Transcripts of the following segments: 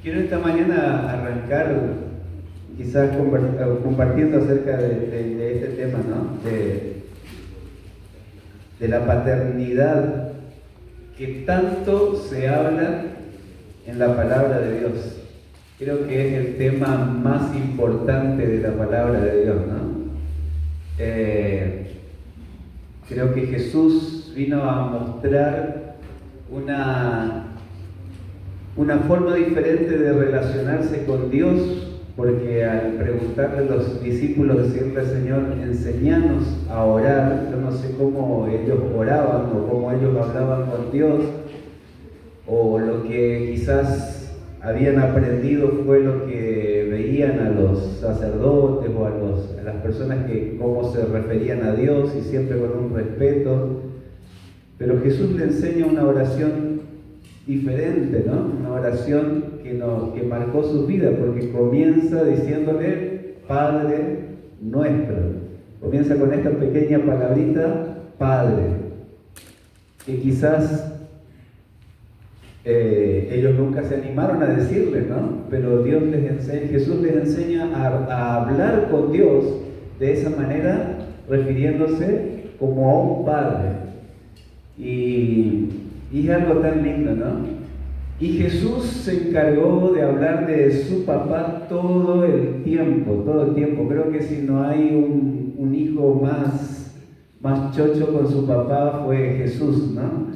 Quiero esta mañana arrancar quizás compartiendo acerca de este tema, ¿no? De la paternidad que tanto se habla en la palabra de Dios. Creo que es el tema más importante de la palabra de Dios, ¿no? Creo que Jesús vino a mostrar una forma diferente de relacionarse con Dios, porque al preguntarle a los discípulos, decirle: Señor, enséñanos a orar. Yo no sé cómo ellos oraban o cómo ellos hablaban con Dios, o lo que quizás habían aprendido fue lo que veían a los sacerdotes o a las personas que cómo se referían a Dios, y siempre con un respeto. Pero Jesús le enseña una oración diferente, ¿no? Una oración que marcó su vida, porque comienza diciéndole: Padre nuestro. Comienza con esta pequeña palabrita, Padre, que quizás ellos nunca se animaron a decirle, ¿no? Pero Jesús les enseña a hablar con Dios de esa manera, refiriéndose como a un Padre. Y es algo tan lindo, ¿no? Y Jesús se encargó de hablar de su papá todo el tiempo. Creo que si no hay un hijo más chocho con su papá, fue Jesús, ¿no?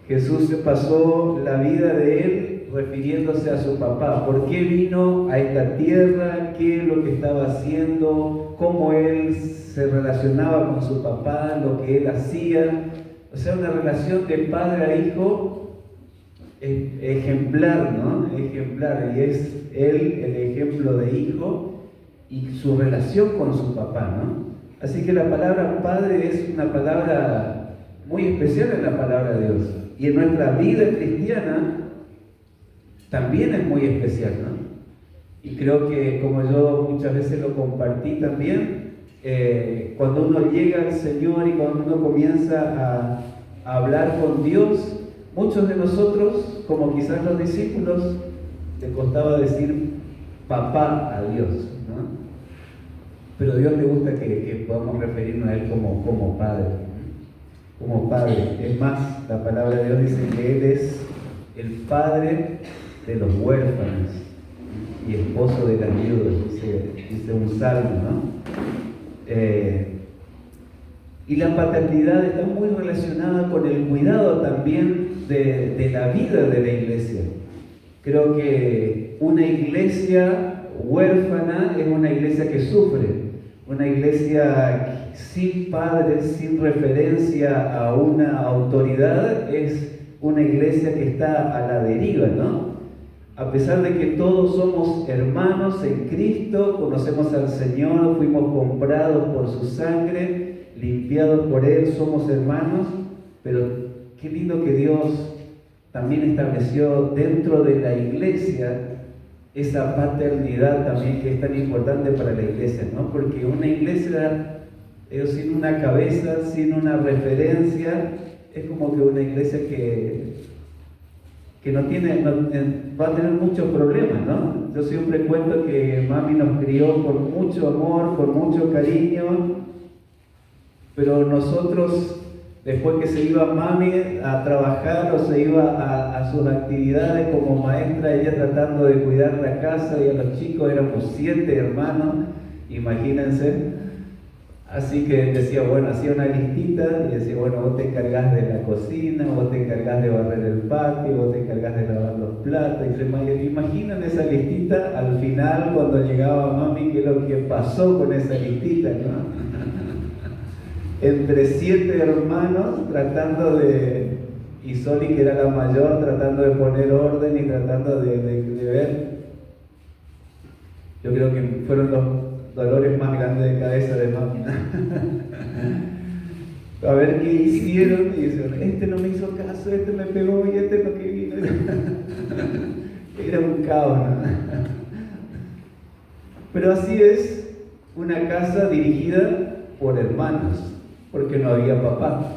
Jesús se pasó la vida de él refiriéndose a su papá. ¿Por qué vino a esta tierra? ¿Qué es lo que estaba haciendo? ¿Cómo él se relacionaba con su papá? ¿Lo que él hacía? O sea, una relación de padre a hijo ejemplar, ¿no? Ejemplar. Y es él el ejemplo de hijo y su relación con su papá, ¿no? Así que la palabra padre es una palabra muy especial en la palabra de Dios. Y en nuestra vida cristiana también es muy especial, ¿no? Y creo que, como yo muchas veces lo compartí también, cuando uno llega al Señor y cuando uno comienza a hablar con Dios, muchos de nosotros, como quizás los discípulos, le costaba decir papá a Dios, ¿no? Pero a Dios le gusta que podamos referirnos a Él como Padre. Como Padre. Es más, la palabra de Dios dice que Él es el Padre de los huérfanos y esposo de las viudas, dice un salmo, ¿no? Y la paternidad está muy relacionada con el cuidado también de la vida de la iglesia. Creo que una iglesia huérfana es una iglesia que sufre, una iglesia sin padres, sin referencia a una autoridad, es una iglesia que está a la deriva, ¿no? A pesar de que todos somos hermanos en Cristo, conocemos al Señor, fuimos comprados por su sangre, limpiados por Él, somos hermanos, pero qué lindo que Dios también estableció dentro de la iglesia esa paternidad también que es tan importante para la iglesia, ¿no? Porque una iglesia sin una cabeza, sin una referencia, es como que una iglesia que va a tener muchos problemas, ¿no? Yo siempre cuento que mami nos crió con mucho amor, con mucho cariño, pero nosotros, después que se iba mami a trabajar o se iba a sus actividades como maestra, ella tratando de cuidar la casa, y a los chicos éramos 7 hermanos, imagínense. Así que decía, bueno, hacía una listita y decía, bueno, vos te encargás de la cocina, vos te encargás de barrer el patio, vos te encargás de lavar los platos. Y se imaginan esa listita al final, cuando llegaba mami, qué es lo que pasó con esa listita, ¿no? Entre 7 hermanos tratando y Soli, que era la mayor, tratando de poner orden y tratando de ver. Yo creo que fueron los dolores más grandes de cabeza de mami. A ver qué hicieron, y dicen, este no me hizo caso, este me pegó y este no que vino. Era un caos, ¿no? Pero así es una casa dirigida por hermanos, porque no había papá.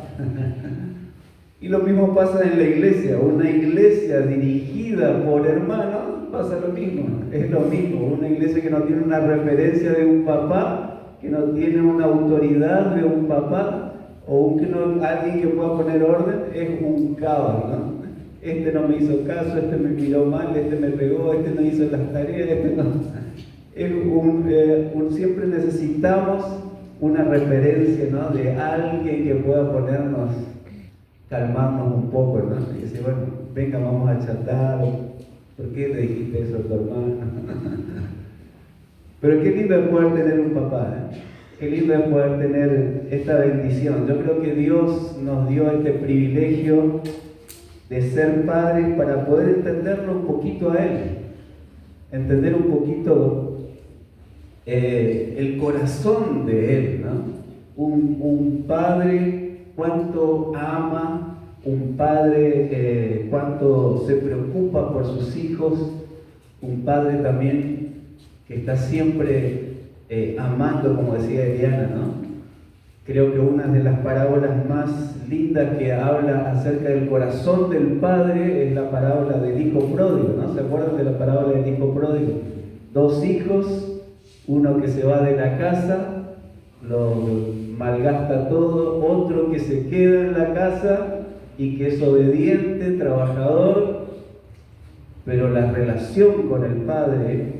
Y lo mismo pasa en la iglesia, una iglesia dirigida por hermanos pasa lo mismo, es lo mismo. Una iglesia que no tiene una referencia de un papá, que no tiene una autoridad de un papá, o alguien que pueda poner orden, es un caos, ¿no? Este no me hizo caso, este me miró mal, este me pegó, este no hizo las tareas, este no. Siempre necesitamos una referencia, ¿no? De alguien que pueda ponernos, calmarnos un poco, ¿no? Y decir, bueno, venga, vamos a chatar. ¿Por qué le dijiste eso a tu hermano? Pero qué lindo es poder tener un papá, ¿eh? Qué lindo es poder tener esta bendición. Yo creo que Dios nos dio este privilegio de ser padres para poder entenderlo un poquito a Él, entender un poquito el corazón de Él, ¿no? Un padre cuánto ama, un padre cuánto se preocupa por sus hijos, un padre también que está siempre amando, como decía Eliana, ¿no? Creo que una de las parábolas más lindas que habla acerca del corazón del padre es la parábola del hijo pródigo, ¿no? ¿Se acuerdan de la parábola del hijo pródigo? Dos hijos, uno que se va de la casa, lo malgasta todo, otro que se queda en la casa y que es obediente, trabajador, pero la relación con el padre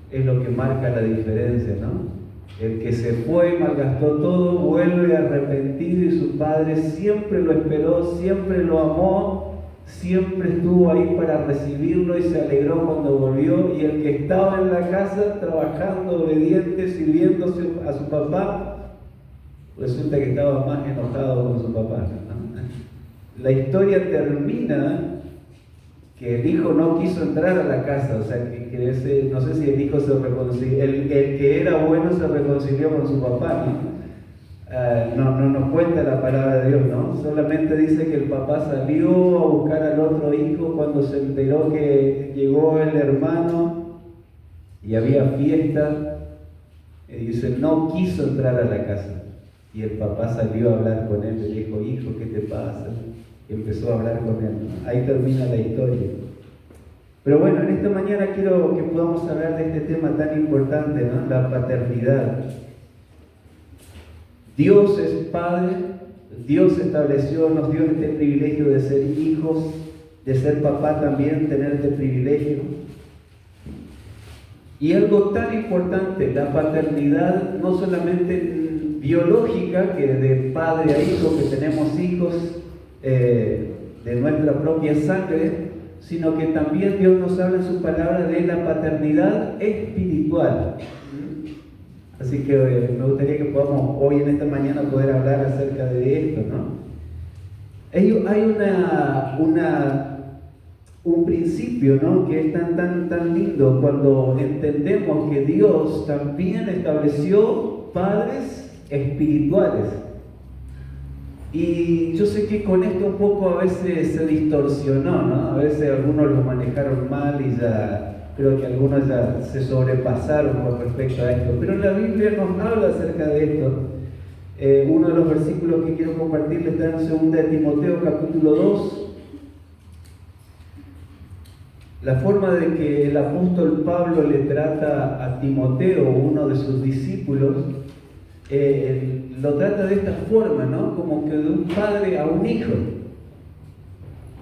es lo que marca la diferencia, ¿no? El que se fue, malgastó todo, vuelve arrepentido y su padre siempre lo esperó, siempre lo amó, siempre estuvo ahí para recibirlo y se alegró cuando volvió. Y el que estaba en la casa trabajando, obediente, sirviéndose a su papá, resulta que estaba más enojado con su papá, ¿no? La historia termina que el hijo no quiso entrar a la casa, o sea, no sé si el hijo se reconcilió, el que era bueno se reconcilió con su papá, ¿no? No nos cuenta la palabra de Dios, ¿no? Solamente dice que el papá salió a buscar al otro hijo cuando se enteró que llegó el hermano y había fiesta, y dice, no quiso entrar a la casa, y el papá salió a hablar con él, le dijo, hijo, ¿qué te pasa? Y empezó a hablar con él, ¿no? Ahí termina la historia. Pero bueno, en esta mañana quiero que podamos hablar de este tema tan importante, ¿no? La paternidad. Dios es Padre, Dios estableció, nos dio este privilegio de ser hijos, de ser papá también, tener este privilegio. Y algo tan importante, la paternidad no solamente biológica, que de padre a hijo, que tenemos hijos, de nuestra propia sangre, sino que también Dios nos habla en su palabra de la paternidad espiritual. Así que me gustaría que podamos hoy en esta mañana poder hablar acerca de esto, ¿no? Hay un principio, ¿no? Que es tan lindo cuando entendemos que Dios también estableció padres espirituales. Y yo sé que con esto un poco a veces se distorsionó, ¿no? A veces algunos lo manejaron mal y ya creo que algunos ya se sobrepasaron con respecto a esto. Pero la Biblia nos habla acerca de esto. Uno de los versículos que quiero compartirles está en 2 Timoteo capítulo 2. La forma de que el apóstol Pablo le trata a Timoteo, uno de sus discípulos, lo trata de esta forma, ¿no? Como que de un padre a un hijo.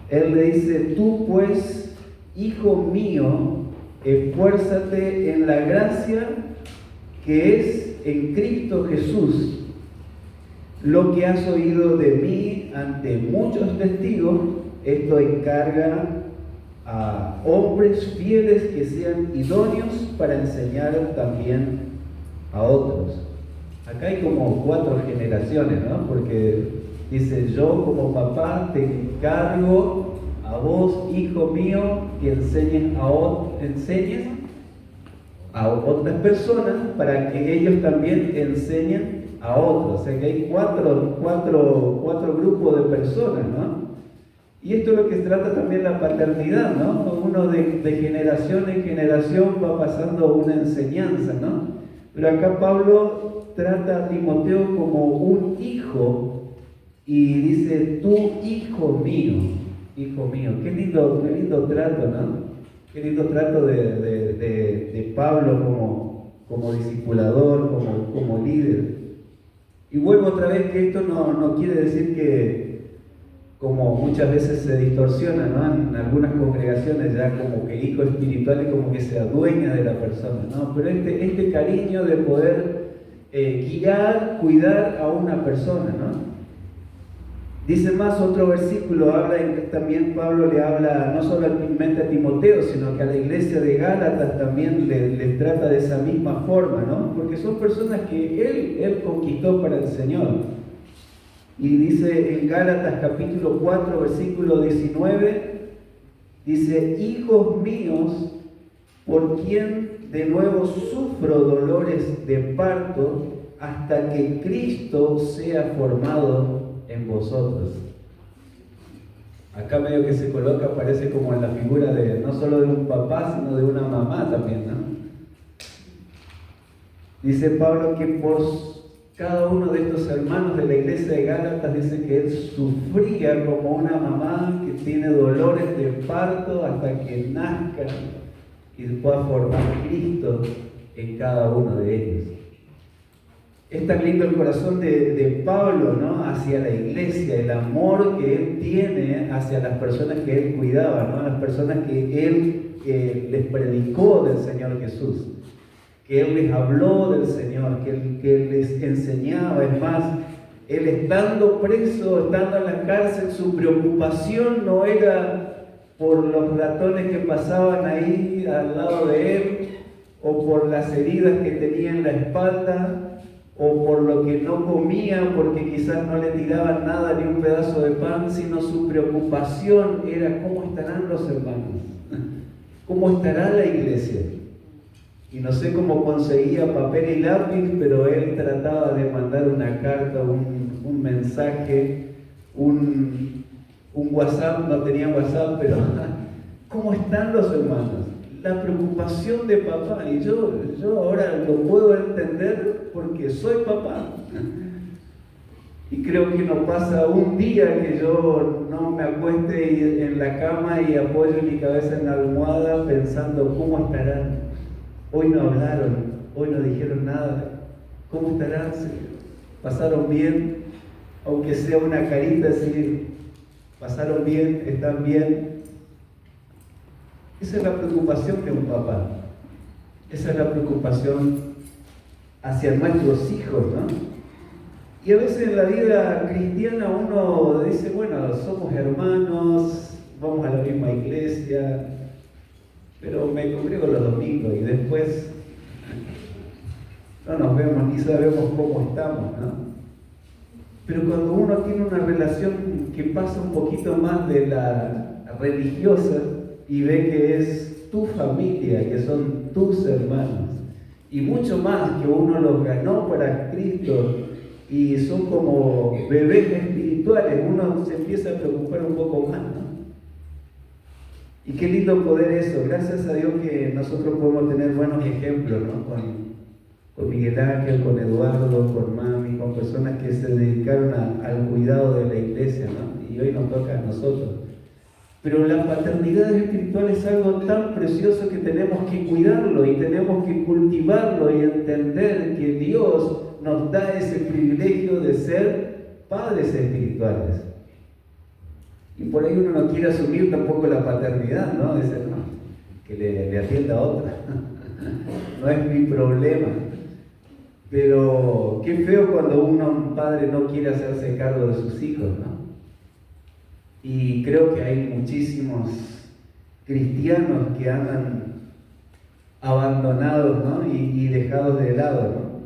Él le dice, tú pues, hijo mío, esfuérzate en la gracia que es en Cristo Jesús. Lo que has oído de mí ante muchos testigos, esto encarga a hombres fieles que sean idóneos para enseñar también a otros. Acá hay como 4 generaciones, ¿no? Porque dice, yo como papá te encargo a vos, hijo mío, que enseñes a otras personas para que ellos también enseñen a otros. O sea que hay cuatro grupos de personas, ¿no? Y esto es lo que se trata también la paternidad, ¿no? Uno de generación en generación va pasando una enseñanza, ¿no? Pero acá Pablo trata a Timoteo como un hijo y dice, tú hijo mío, qué lindo trato, ¿no? Qué lindo trato de Pablo como discipulador, como líder. Y vuelvo otra vez que esto no quiere decir que, como muchas veces se distorsiona, ¿no? En algunas congregaciones ya como que el hijo espiritual es como que se adueña de la persona, ¿no? Pero este cariño de poder guiar, cuidar a una persona, ¿no? Dice más otro versículo, también Pablo le habla no solamente a Timoteo, sino que a la iglesia de Gálatas también le trata de esa misma forma, ¿no? Porque son personas que él conquistó para el Señor. Y dice en Gálatas capítulo 4, versículo 19, dice: hijos míos, por quien de nuevo sufro dolores de parto, hasta que Cristo sea formado en vosotros. Acá medio que se coloca, parece como en la figura de no solo de un papá, sino de una mamá también, ¿no? Dice Pablo que por cada uno de estos hermanos de la iglesia de Gálatas, dice que él sufría como una mamá que tiene dolores de parto hasta que nazca y pueda formar Cristo en cada uno de ellos. Es tan lindo el corazón de Pablo, ¿no? Hacia la iglesia, el amor que él tiene hacia las personas que él cuidaba, ¿no? Las personas que él les predicó del Señor Jesús, que él les habló del Señor, que él les enseñaba. Es más, él estando preso, estando en la cárcel, su preocupación no era por los ratones que pasaban ahí al lado de él, o por las heridas que tenía en la espalda, o por lo que no comía, porque quizás no le tiraban nada ni un pedazo de pan, sino su preocupación era cómo estarán los hermanos, cómo estará la iglesia. Y no sé cómo conseguía papel y lápiz, pero él trataba de mandar una carta, un mensaje, un WhatsApp. No tenía WhatsApp, pero ¿cómo están los hermanos? La preocupación de papá. Y yo ahora lo puedo entender porque soy papá. Y creo que no pasa un día que yo no me acueste en la cama y apoyo mi cabeza en la almohada pensando cómo estarán. Hoy no hablaron, hoy no dijeron nada. ¿Cómo estarán? ¿Pasaron bien? Aunque sea una carita así, ¿pasaron bien? ¿Están bien? Esa es la preocupación de un papá. Esa es la preocupación hacia nuestros hijos, ¿no? Y a veces en la vida cristiana uno dice, bueno, somos hermanos, vamos a la misma iglesia, pero me congrego los domingos y después no nos vemos ni sabemos cómo estamos, ¿no? Pero cuando uno tiene una relación que pasa un poquito más de la religiosa y ve que es tu familia, que son tus hermanos, y mucho más que uno los ganó para Cristo y son como bebés espirituales, uno se empieza a preocupar un poco más, ¿no? Y qué lindo poder eso. Gracias a Dios que nosotros podemos tener buenos ejemplos, ¿no? Con Miguel Ángel, con Eduardo, con Mami, con personas que se dedicaron al cuidado de la iglesia, ¿no? Y hoy nos toca a nosotros. Pero la paternidad espiritual es algo tan precioso que tenemos que cuidarlo y tenemos que cultivarlo y entender que Dios nos da ese privilegio de ser padres espirituales. Y por ahí uno no quiere asumir tampoco la paternidad, ¿no? Dice, no, que le atienda a otra. No es mi problema. Pero qué feo cuando un padre no quiere hacerse cargo de sus hijos, ¿no? Y creo que hay muchísimos cristianos que andan abandonados, ¿no? y dejados de lado, ¿no?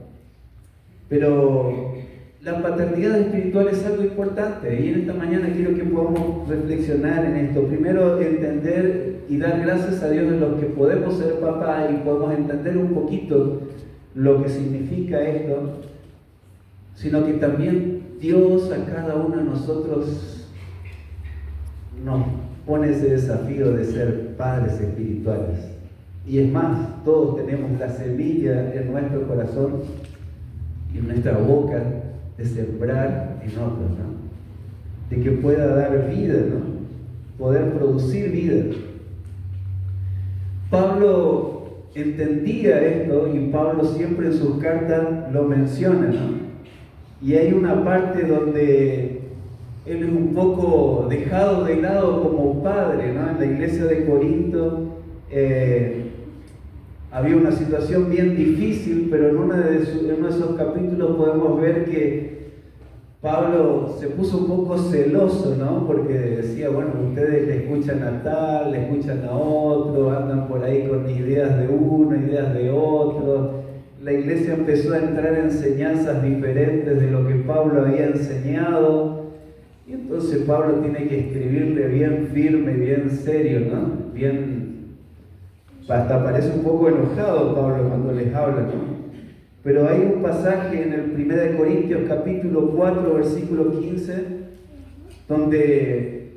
Pero la paternidad espiritual es algo importante y en esta mañana quiero que podamos reflexionar en esto. Primero, entender y dar gracias a Dios de los que podemos ser papás y podemos entender un poquito lo que significa esto, sino que también Dios a cada uno de nosotros nos pone ese desafío de ser padres espirituales. Y es más, todos tenemos la semilla en nuestro corazón y en nuestra boca de sembrar en otros, ¿no? De que pueda dar vida, ¿no? Poder producir vida. Pablo entendía esto y Pablo siempre en sus cartas lo menciona, ¿no? Y hay una parte donde él es un poco dejado de lado como padre, ¿no? En la iglesia de Corinto había una situación bien difícil, pero en uno de esos capítulos podemos ver que Pablo se puso un poco celoso, ¿no? Porque decía, bueno, ustedes le escuchan a tal, le escuchan a otro, andan por ahí con ideas de uno, ideas de otro. La iglesia empezó a entrar en enseñanzas diferentes de lo que Pablo había enseñado. Y entonces Pablo tiene que escribirle bien firme, bien serio, ¿no? Hasta parece un poco enojado Pablo cuando les habla, ¿no? Pero hay un pasaje en el 1 Corintios capítulo 4, versículo 15, donde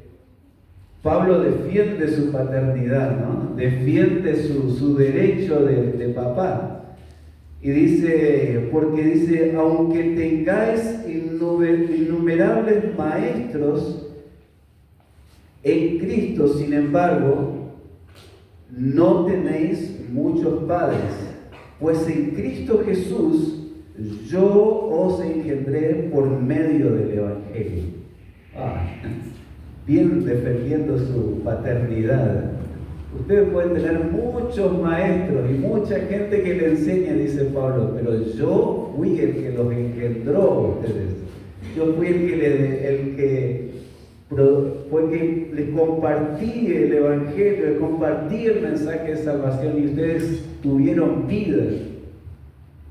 Pablo defiende su paternidad, ¿no? Defiende su derecho de papá. Y dice, porque dice, aunque tengáis innumerables maestros en Cristo, sin embargo, no tenéis muchos padres. Pues en Cristo Jesús yo os engendré por medio del Evangelio. Bien defendiendo su paternidad. Ustedes pueden tener muchos maestros y mucha gente que le enseña, dice Pablo, pero yo fui el que los engendró a ustedes. Yo fui el que les compartí el Evangelio, les compartí el mensaje de salvación y ustedes tuvieron vida.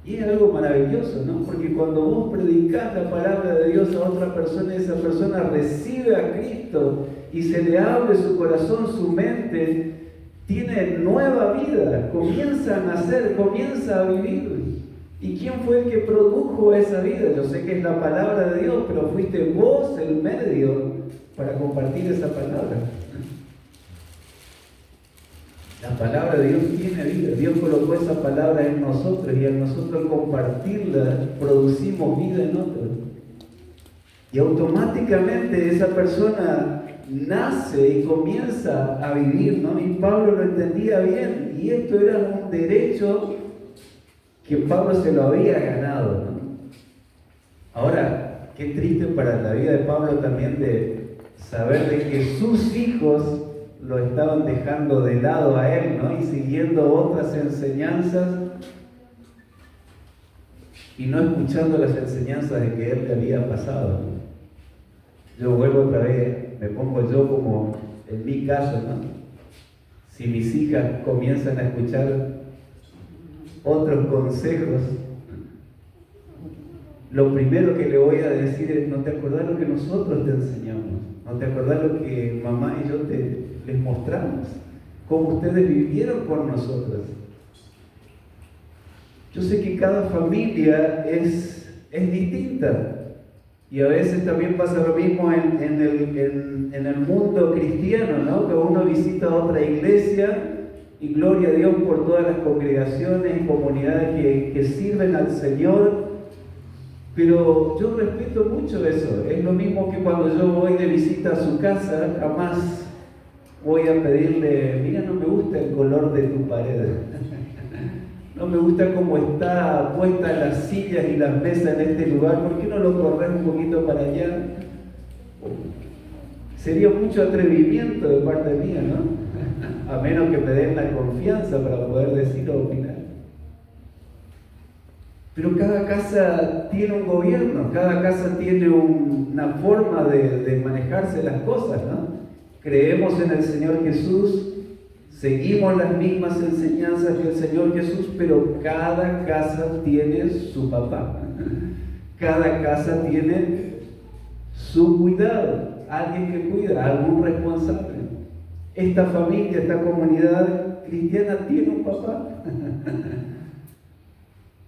Y es algo maravilloso, ¿no? Porque cuando vos predicás la palabra de Dios a otra persona, esa persona recibe a Cristo y se le abre su corazón, su mente, tiene nueva vida, comienza a nacer, comienza a vivir. ¿Y quién fue el que produjo esa vida? Yo sé que es la palabra de Dios, pero fuiste vos el medio para compartir esa palabra. La palabra de Dios tiene vida. Dios colocó esa palabra en nosotros y al nosotros compartirla producimos vida en otros. Y automáticamente esa persona nace y comienza a vivir, ¿no? Y Pablo lo entendía bien. Y esto era un derecho que Pablo se lo había ganado, ¿no? Ahora, qué triste para la vida de Pablo también de saber de que sus hijos lo estaban dejando de lado a él, ¿no? Y siguiendo otras enseñanzas y no escuchando las enseñanzas de que él le había pasado. Yo vuelvo otra vez, me pongo yo como en mi caso, ¿no? Si mis hijas comienzan a escuchar otros consejos, lo primero que le voy a decir es, ¿no te acordás lo que nosotros te enseñamos? ¿No te acordás lo que mamá y yo les mostramos? ¿Cómo ustedes vivieron con nosotros? Yo sé que cada familia es distinta. Y a veces también pasa lo mismo en el mundo cristiano, ¿no? Que uno visita otra iglesia y gloria a Dios por todas las congregaciones y comunidades que sirven al Señor. Pero yo respeto mucho eso. Es lo mismo que cuando yo voy de visita a su casa, jamás voy a pedirle, mira, no me gusta el color de tu pared. No me gusta cómo está puesta las sillas y las mesas en este lugar. ¿Por qué no lo corres un poquito para allá? Sería mucho atrevimiento de parte mía, ¿no? A menos que me den la confianza para poder decir o opinar. Pero cada casa tiene un gobierno, cada casa tiene una forma de manejarse las cosas, ¿no? Creemos en el Señor Jesús, seguimos las mismas enseñanzas que el Señor Jesús, pero cada casa tiene su papá. Cada casa tiene su cuidado, alguien que cuida, algún responsable. Esta familia, esta comunidad cristiana tiene un papá.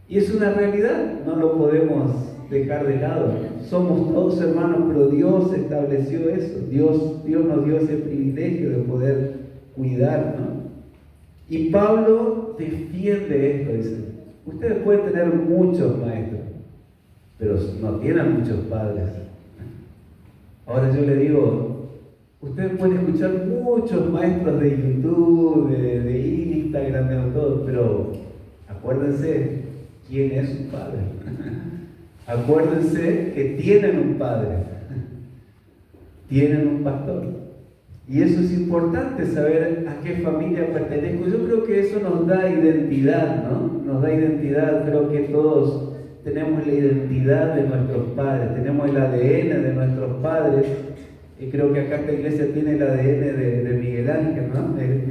Y es una realidad, no lo podemos dejar de lado. Somos todos hermanos, pero Dios estableció eso. Dios nos dio ese privilegio de poder cuidar, ¿no? Y Pablo defiende esto, dice, ustedes pueden tener muchos maestros, pero no tienen muchos padres. Ahora yo le digo, ustedes pueden escuchar muchos maestros de YouTube, de la grandeza de todo, pero acuérdense quién es su padre. Acuérdense que tienen un padre, tienen un pastor. Y eso es importante, saber a qué familia pertenezco. Yo creo que eso nos da identidad, ¿no? Nos da identidad. Creo que todos tenemos la identidad de nuestros padres, tenemos el ADN de nuestros padres. Y creo que acá esta iglesia tiene el ADN de Miguel Ángel, ¿no? El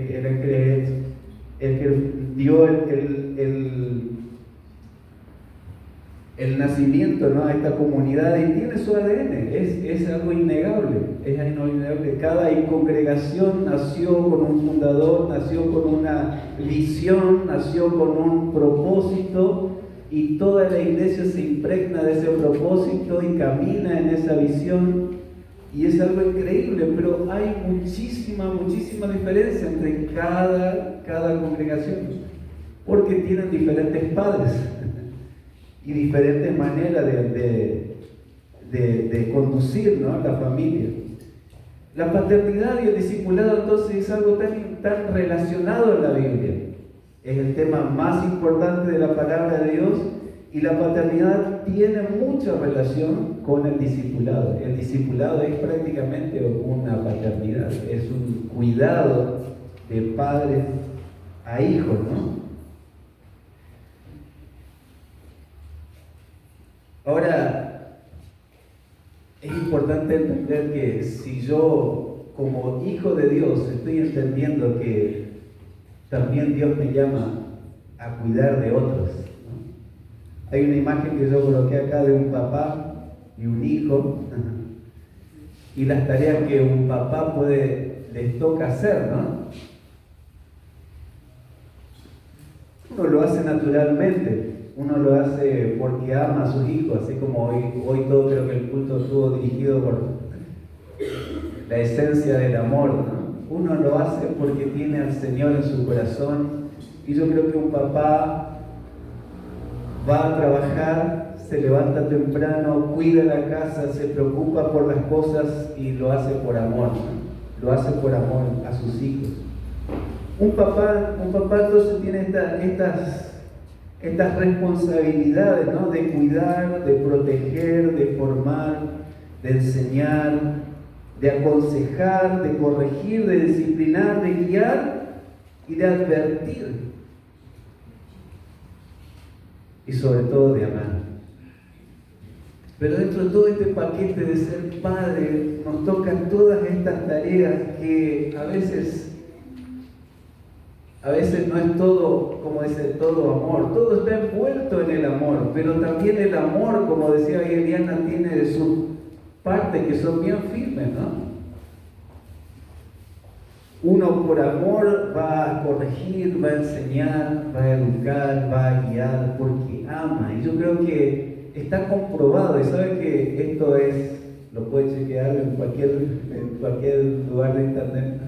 que dio el nacimiento, ¿no?, a esta comunidad, y tiene su ADN, es algo innegable, es algo innegable. Cada congregación nació con un fundador, nació con una visión, nació con un propósito, y toda la iglesia se impregna de ese propósito y camina en esa visión, y es algo increíble, pero hay muchísima diferencia entre cada congregación, porque tienen diferentes padres y diferentes maneras de conducir, ¿no?, la familia. La paternidad y el discipulado entonces es algo tan relacionado en la Biblia. Es el tema más importante de la palabra de Dios, y la paternidad tiene mucha relación con el discipulado. El discipulado es prácticamente una paternidad, es un cuidado de padres a hijos, ¿no? Ahora, es importante entender que si yo, como hijo de Dios, estoy entendiendo que también Dios me llama a cuidar de otros, ¿no? Hay una imagen que yo coloqué acá de un papá y un hijo, y las tareas que un papá les toca hacer, ¿no? Uno lo hace naturalmente. Uno lo hace porque ama a sus hijos, así como hoy todo creo que el culto estuvo dirigido por la esencia del amor, ¿no? Uno lo hace porque tiene al Señor en su corazón, y yo creo que un papá va a trabajar, se levanta temprano, cuida la casa, se preocupa por las cosas y lo hace por amor, ¿no? Lo hace por amor a sus hijos. Un papá entonces tiene estas responsabilidades, ¿no?, de cuidar, de proteger, de formar, de enseñar, de aconsejar, de corregir, de disciplinar, de guiar y de advertir, y sobre todo de amar. Pero dentro de todo este paquete de ser padre nos tocan todas estas tareas que a veces no es todo, como dice, todo amor. Todo está envuelto en el amor, pero también el amor, como decía Eliana, tiene de sus partes que son bien firmes, ¿no? Uno por amor va a corregir, va a enseñar, va a educar, va a guiar, porque ama. Y yo creo que está comprobado, y sabe que esto lo puede chequear en cualquier lugar de internet.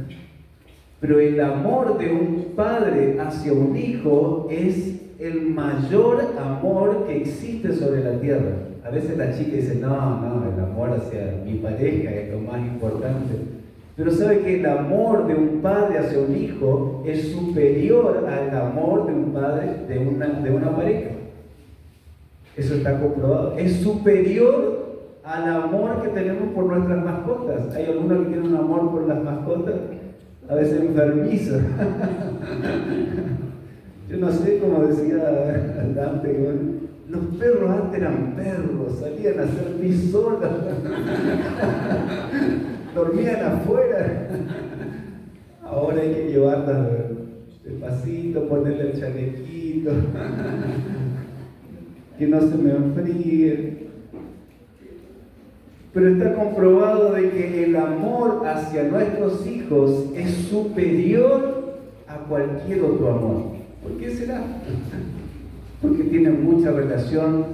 Pero el amor de un padre hacia un hijo es el mayor amor que existe sobre la tierra. A veces la chica dice, no, el amor hacia mi pareja es lo más importante. Pero sabe que el amor de un padre hacia un hijo es superior al amor de un padre de una pareja. Eso está comprobado. Es superior al amor que tenemos por nuestras mascotas. Hay algunos que tienen un amor por las mascotas, a veces enfermizo. Yo no sé, como decía Dante, los perros antes eran perros, salían a hacer pis solos, dormían afuera. Ahora hay que llevarlas despacito, ponerle el chalequito, que no se me enfríe. Pero está comprobado de que el amor hacia nuestros hijos es superior a cualquier otro amor. ¿Por qué será? Porque tiene mucha relación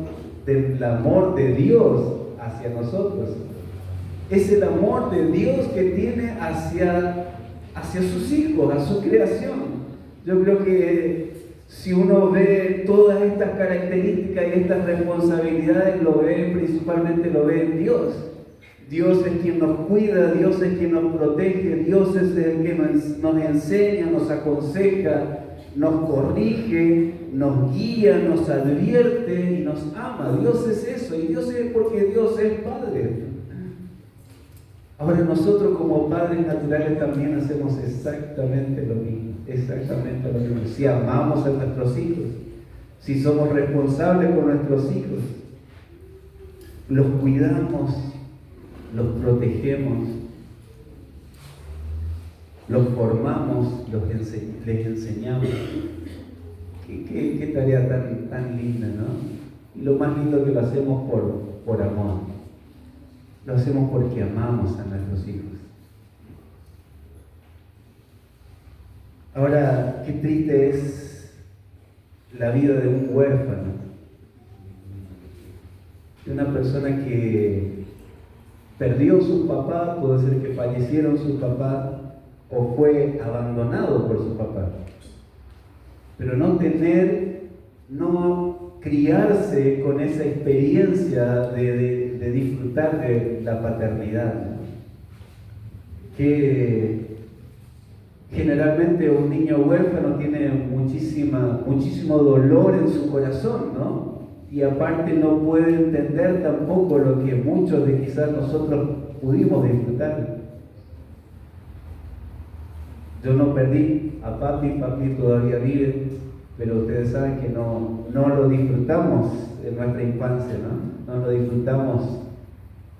del amor de Dios hacia nosotros. Es el amor de Dios que tiene hacia sus hijos, a su creación. Yo creo que si uno ve todas estas características y estas responsabilidades, principalmente lo ve en Dios. Dios es quien nos cuida, Dios es quien nos protege, Dios es el que nos enseña, nos aconseja, nos corrige, nos guía, nos advierte y nos ama. Dios es eso, y Dios es porque Dios es Padre. Ahora nosotros como padres naturales también hacemos exactamente lo mismo, exactamente lo mismo. Si amamos a nuestros hijos, si somos responsables con nuestros hijos, los cuidamos, los protegemos, los formamos, les enseñamos. Qué tarea tan linda, ¿no? Y lo más lindo que lo hacemos por amor. Lo hacemos porque amamos a nuestros hijos. Ahora, qué triste es la vida de un huérfano, de una persona que perdió su papá, puede ser que fallecieron sus papás o fue abandonado por su papá. Pero no criarse con esa experiencia de disfrutar de la paternidad, ¿no? Que generalmente un niño huérfano tiene muchísimo dolor en su corazón, ¿no? Y aparte no puede entender tampoco lo que muchos de quizás nosotros pudimos disfrutar. Yo no perdí a papi todavía vive, pero ustedes saben que no lo disfrutamos en nuestra infancia, ¿no? No lo disfrutamos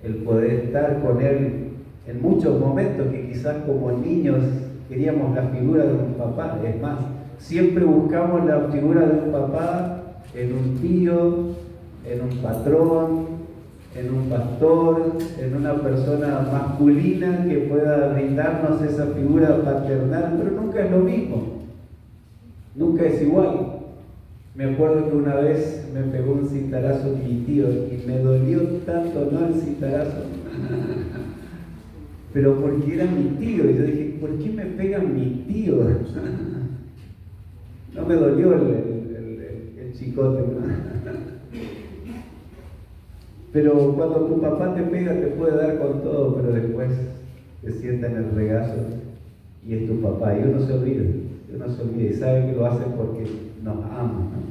el poder estar con él en muchos momentos que quizás como niños queríamos la figura de un papá. Es más, siempre buscamos la figura de un papá en un tío, en un patrón, en un pastor, en una persona masculina que pueda brindarnos esa figura paternal, pero nunca es lo mismo, nunca es igual. Me acuerdo que una vez me pegó un cintarazo mi tío y me dolió tanto, no el cintarazo, pero porque era mi tío, y yo dije, ¿por qué me pega mi tío? No me dolió el chicote, ¿no? Pero cuando tu papá te pega te puede dar con todo, pero después te sienta en el regazo y es tu papá, y uno se olvida y sabe que lo hace porque nos ama, ¿no?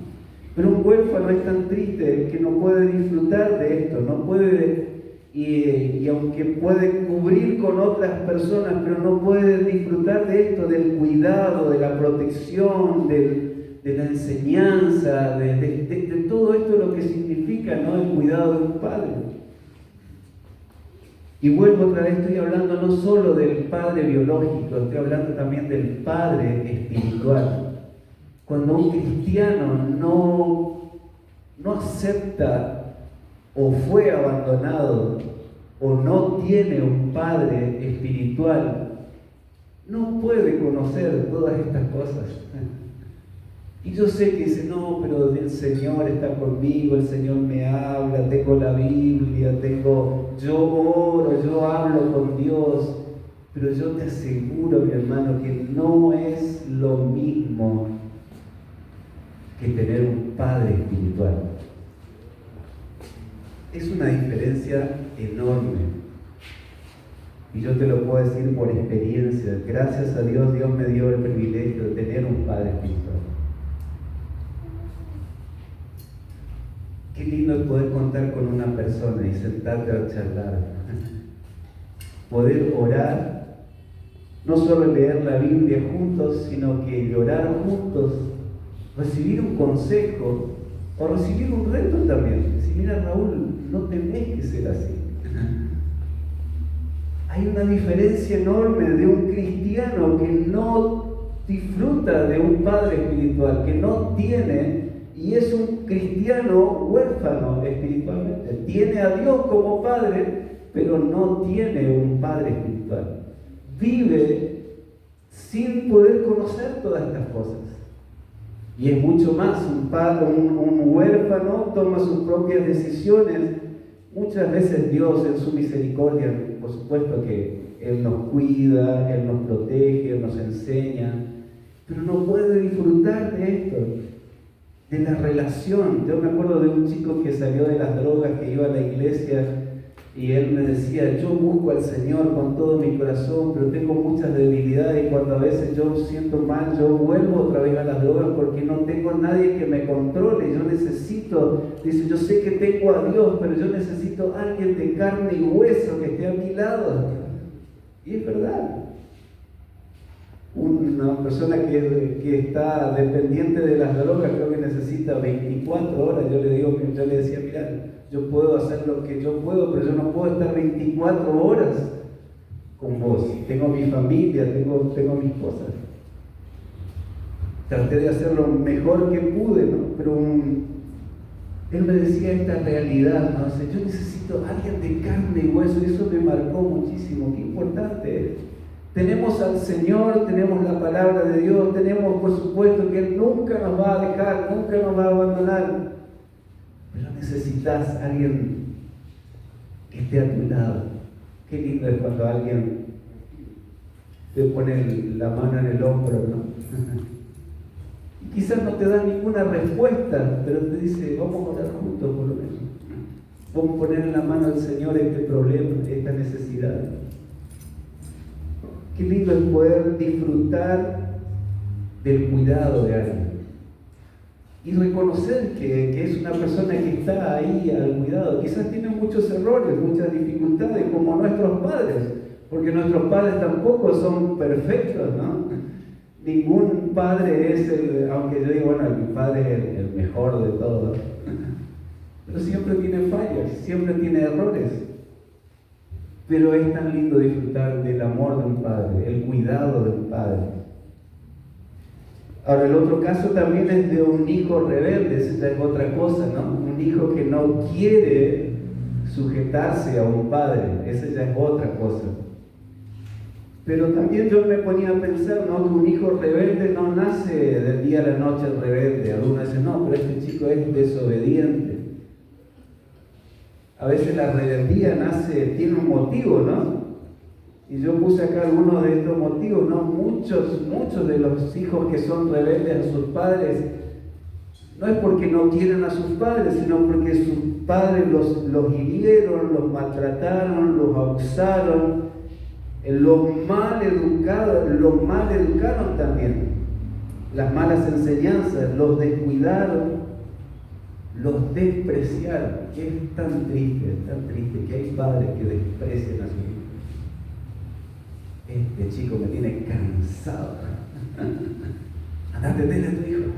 Pero un huérfano es tan triste que no puede disfrutar de esto, no puede, y aunque puede cubrir con otras personas, pero no puede disfrutar de esto, del cuidado, de la protección, de la enseñanza, de todo esto lo que significa, ¿no?, el cuidado de un padre. Y vuelvo otra vez, estoy hablando no solo del padre biológico, estoy hablando también del padre espiritual. Cuando un cristiano no acepta o fue abandonado o no tiene un padre espiritual, no puede conocer todas estas cosas. Y yo sé que dice, no, pero el Señor está conmigo, el Señor me habla, tengo la Biblia, yo oro, yo hablo con Dios. Pero yo te aseguro, mi hermano, que no es lo mismo que tener un padre espiritual. Es una diferencia enorme. Y yo te lo puedo decir por experiencia. Gracias a Dios, Dios me dio el privilegio de tener un padre espiritual. Qué lindo es poder contar con una persona y sentarte a charlar. Poder orar, no solo leer la Biblia juntos, sino que llorar juntos, recibir un consejo o recibir un reto también. Decir, mira Raúl, no tenés que ser así. Hay una diferencia enorme de un cristiano que no disfruta de un padre espiritual, que no tiene, y es un cristiano huérfano espiritualmente. Tiene a Dios como padre, pero no tiene un padre espiritual. Vive sin poder conocer todas estas cosas. Y es mucho más, un huérfano toma sus propias decisiones. Muchas veces Dios en su misericordia, por supuesto que Él nos cuida, Él nos protege, Él nos enseña, pero no puede disfrutar de esto, de la relación. Yo me acuerdo de un chico que salió de las drogas, que iba a la iglesia, Y él me decía, yo busco al Señor con todo mi corazón, pero tengo muchas debilidades y cuando a veces yo siento mal, yo vuelvo otra vez a las drogas porque no tengo nadie que me controle. Yo necesito, dice, yo sé que tengo a Dios, pero yo necesito a alguien de carne y hueso que esté a mi lado. Y es verdad. Una persona que está dependiente de las drogas creo que necesita 24 horas. Yo le decía, mira, yo puedo hacer lo que yo puedo, pero yo no puedo estar 24 horas con vos. Tengo mi familia, tengo mis cosas. Traté de hacer lo mejor que pude, ¿no? Pero él me decía esta realidad, ¿no? O sea, yo necesito a alguien de carne y hueso, y eso me marcó muchísimo. Qué importante es. Tenemos al Señor, tenemos la palabra de Dios, tenemos por supuesto que Él nunca nos va a dejar, nunca nos va a abandonar. Pero necesitas a alguien que esté a tu lado. Qué lindo es cuando alguien te pone la mano en el hombro, ¿no? Y quizás no te da ninguna respuesta, pero te dice, vamos a orar juntos por lo menos. Vamos a poner en la mano al Señor este problema, esta necesidad. Qué lindo es poder disfrutar del cuidado de alguien y reconocer que es una persona que está ahí al cuidado. Quizás tiene muchos errores, muchas dificultades, como nuestros padres, porque nuestros padres tampoco son perfectos, ¿no? Ningún padre es aunque yo digo, bueno, mi padre es el mejor de todos, pero siempre tiene fallas, siempre tiene errores. Pero es tan lindo disfrutar del amor de un padre, el cuidado de un padre. Ahora, el otro caso también es de un hijo rebelde, esa es otra cosa, ¿no? Un hijo que no quiere sujetarse a un padre, esa ya es otra cosa. Pero también yo me ponía a pensar, ¿no? Que un hijo rebelde no nace del día a la noche rebelde. Algunos dicen, no, pero este chico es desobediente. A veces la rebeldía tiene un motivo, ¿no? Y yo puse acá algunos de estos motivos, ¿no? Muchos de los hijos que son rebeldes a sus padres, no es porque no quieren a sus padres, sino porque sus padres los hirieron, los maltrataron, los abusaron, los mal educaron también. Las malas enseñanzas, los descuidaron, los despreciaron. Es tan triste que hay padres que desprecian a sus hijos. Este chico me tiene cansado. Andate, tenle a tu hijo.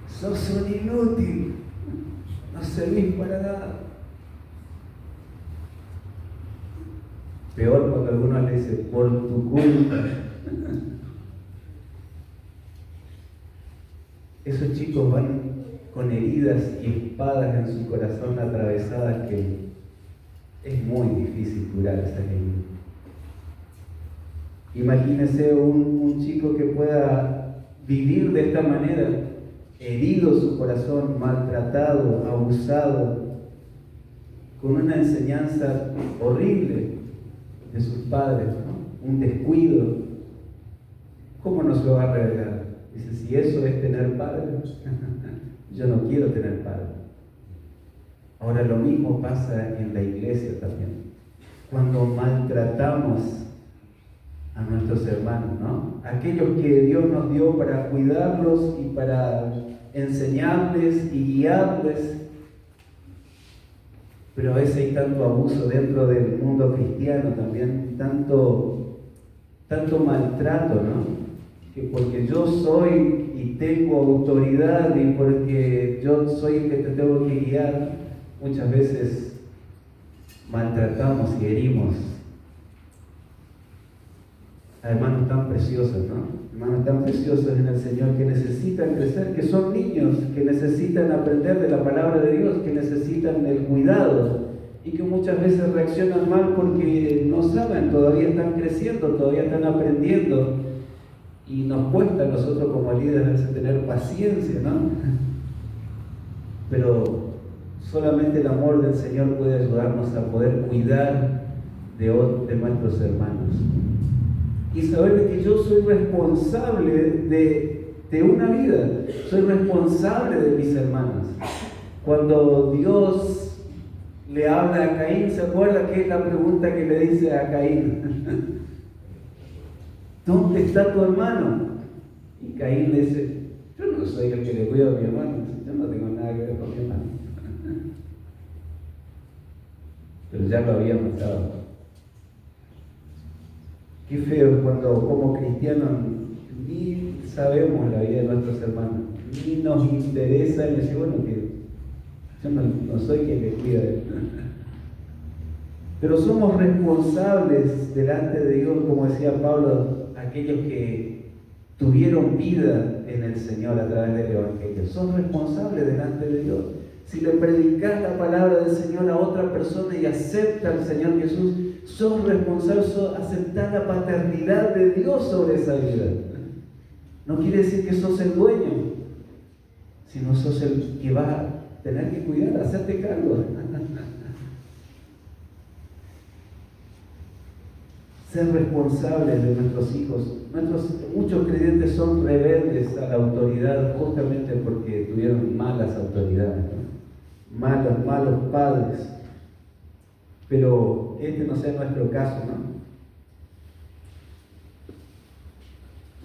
Sos un inútil. No servís para nada. Peor cuando alguno le dice, por tu culpa. Esos chicos van con heridas y espadas en su corazón atravesadas que es muy difícil curar esas heridas. Imagínese un chico que pueda vivir de esta manera, herido su corazón, maltratado, abusado, con una enseñanza horrible de sus padres, ¿no? Un descuido. ¿Cómo no se va a revelar? Dice, si eso es tener padre, yo no quiero tener padre. Ahora lo mismo pasa en la iglesia también. Cuando maltratamos a nuestros hermanos, ¿no? Aquellos que Dios nos dio para cuidarlos y para enseñarles y guiarles. Pero a veces hay tanto abuso dentro del mundo cristiano también, tanto maltrato, ¿no? Que porque yo soy y tengo autoridad y porque yo soy el que te tengo que guiar, muchas veces maltratamos y herimos a hermanos tan preciosos, ¿no? Hermanos tan preciosos en el Señor que necesitan crecer, que son niños, que necesitan aprender de la palabra de Dios, que necesitan el cuidado y que muchas veces reaccionan mal porque no saben, todavía están creciendo, todavía están aprendiendo. Y nos cuesta a nosotros como líderes a veces tener paciencia, ¿no? Pero solamente el amor del Señor puede ayudarnos a poder cuidar de nuestros hermanos. Y saber que yo soy responsable de una vida, soy responsable de mis hermanos. Cuando Dios le habla a Caín. ¿Se acuerda qué es la pregunta que le dice a Caín? ¿Dónde está tu hermano? Y Caín le dice, yo no soy el que le cuida a mi hermano, yo no tengo nada que ver con mi hermano. Pero ya lo había matado. Qué feo cuando como cristianos ni sabemos la vida de nuestros hermanos, ni nos interesa y decir, bueno, que yo no soy quien le cuida de él. Pero somos responsables delante de Dios, como decía Pablo, aquellos que tuvieron vida en el Señor a través del Evangelio. Son responsables delante de Dios. Si le predicas la palabra del Señor a otra persona y acepta al Señor Jesús, sos responsables, aceptar la paternidad de Dios sobre esa vida. No quiere decir que sos el dueño, sino sos el que va a tener que cuidar, hacerte cargo. Ser responsables de nuestros hijos. Muchos creyentes son rebeldes a la autoridad justamente porque tuvieron malas autoridades, ¿no? Malos padres. Pero este no sea nuestro caso, ¿no?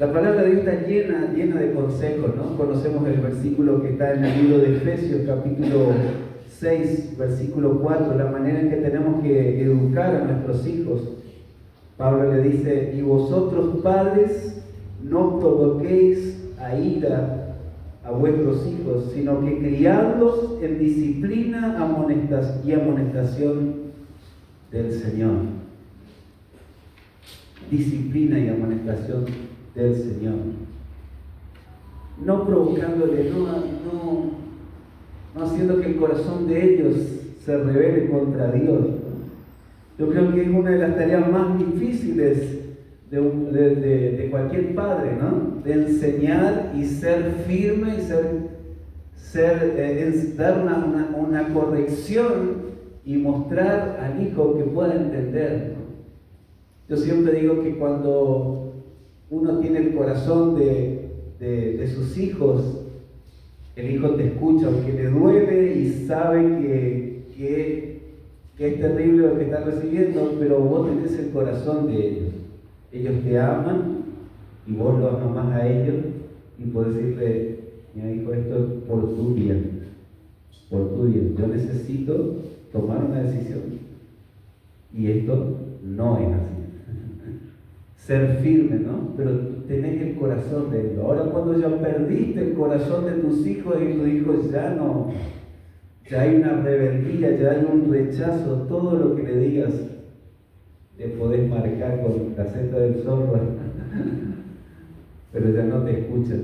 La palabra de Dios está llena de consejos, ¿no? Conocemos el versículo que está en el libro de Efesios, capítulo 6, versículo 4, la manera en que tenemos que educar a nuestros hijos. Pablo le dice, y vosotros padres no provoquéis a ira a vuestros hijos, sino que criadlos en disciplina y amonestación del Señor. Disciplina y amonestación del Señor. No provocándole, no haciendo que el corazón de ellos se rebele contra Dios. Yo creo que es una de las tareas más difíciles de cualquier padre, ¿no? De enseñar y ser firme y dar una corrección y mostrar al hijo que pueda entender, ¿no? Yo siempre digo que cuando uno tiene el corazón de sus hijos, el hijo te escucha, aunque le duele y sabe que es terrible lo que están recibiendo, pero vos tenés el corazón de ellos. Ellos te aman y vos lo amas más a ellos y podés decirle, mira hijo, esto es por tu bien, yo necesito tomar una decisión y esto no es así. Ser firme, ¿no? Pero tenés el corazón de ellos. Ahora cuando ya perdiste el corazón de tus hijos y tus hijos ya hay una rebeldía, ya hay un rechazo, todo lo que le digas le podés marcar con la seta del software, pero ya no te escuchan,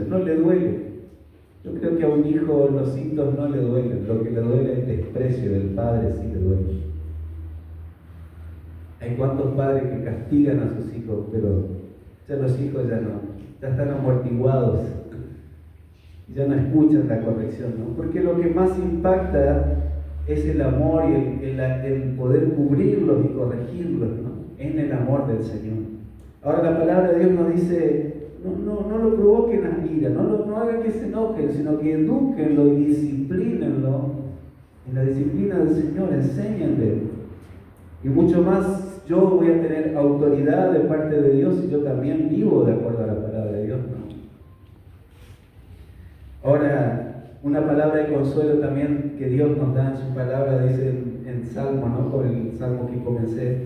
no le duele. Yo creo que a un hijo los hitos no le duelen, lo que le duele es el desprecio del padre, sí le duele. Hay cuantos padres que castigan a sus hijos, pero ya los hijos ya están amortiguados. Ya no escuchan la corrección, ¿no? Porque lo que más impacta es el amor y el poder cubrirlos y corregirlos, ¿no? En el amor del Señor. Ahora la palabra de Dios nos dice, no lo provoquen a ira, no hagan que se enojen, sino que edúquenlo y disciplínenlo en la disciplina del Señor, enséñenle. Y mucho más, yo voy a tener autoridad de parte de Dios y yo también vivo de acuerdo a la palabra de Dios, ¿no? Ahora, una palabra de consuelo también que Dios nos da en su palabra, dice en Salmo, ¿no? Por el Salmo que comencé,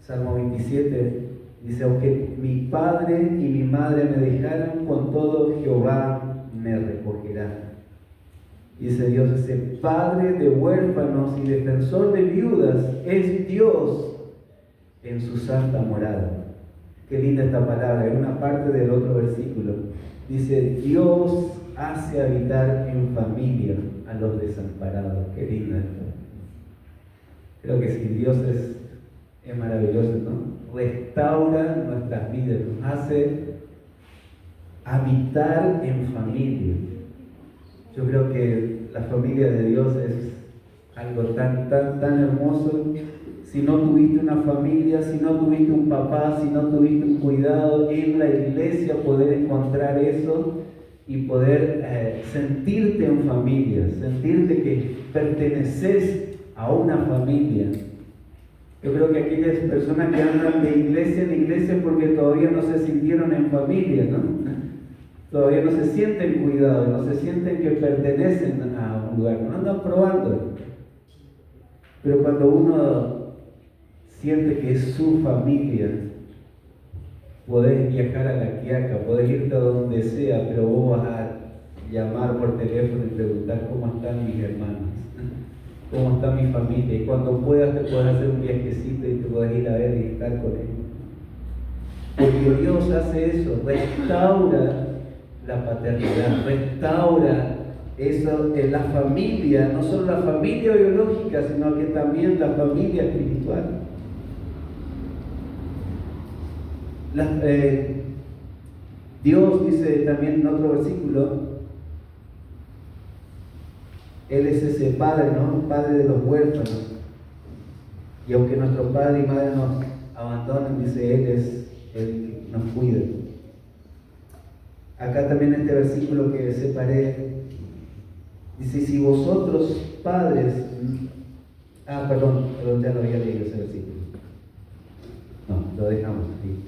Salmo 27, dice, aunque mi padre y mi madre me dejaran, con todo Jehová me recogerá. Dice Dios, ese padre de huérfanos y defensor de viudas es Dios en su santa morada. Qué linda esta palabra, es una parte del otro versículo. Dice, Dios hace habitar en familia a los desamparados. Qué linda esto. Creo que sí, Dios es maravilloso, ¿no? Restaura nuestras vidas, nos hace habitar en familia. Yo creo que la familia de Dios es algo tan hermoso. Si no tuviste una familia, si no tuviste un papá, si no tuviste un cuidado, en la iglesia poder encontrar eso y poder sentirte en familia, sentirte que perteneces a una familia. Yo creo que aquellas personas que andan de iglesia en iglesia es porque todavía no se sintieron en familia, ¿no? Todavía no se sienten cuidados, no se sienten que pertenecen a un lugar, no andan probando. Pero cuando uno siente que es su familia, podés viajar a La Quiaca, podés irte a donde sea, pero vos vas a llamar por teléfono y preguntar cómo están mis hermanos, cómo está mi familia, y cuando puedas te puedes hacer un viajecito y te puedes ir a ver y estar con ellos. Porque Dios hace eso, restaura la paternidad, restaura eso en la familia, no solo la familia biológica, sino que también la familia espiritual. Dios dice también en otro versículo, Él es ese Padre, ¿no? Padre de los huérfanos. Y aunque nuestro padre y madre nos abandonen, dice Él es el que nos cuida. Acá también en este versículo que separé, dice, si vosotros padres, perdón, ya lo había leído ese versículo. No, lo dejamos aquí.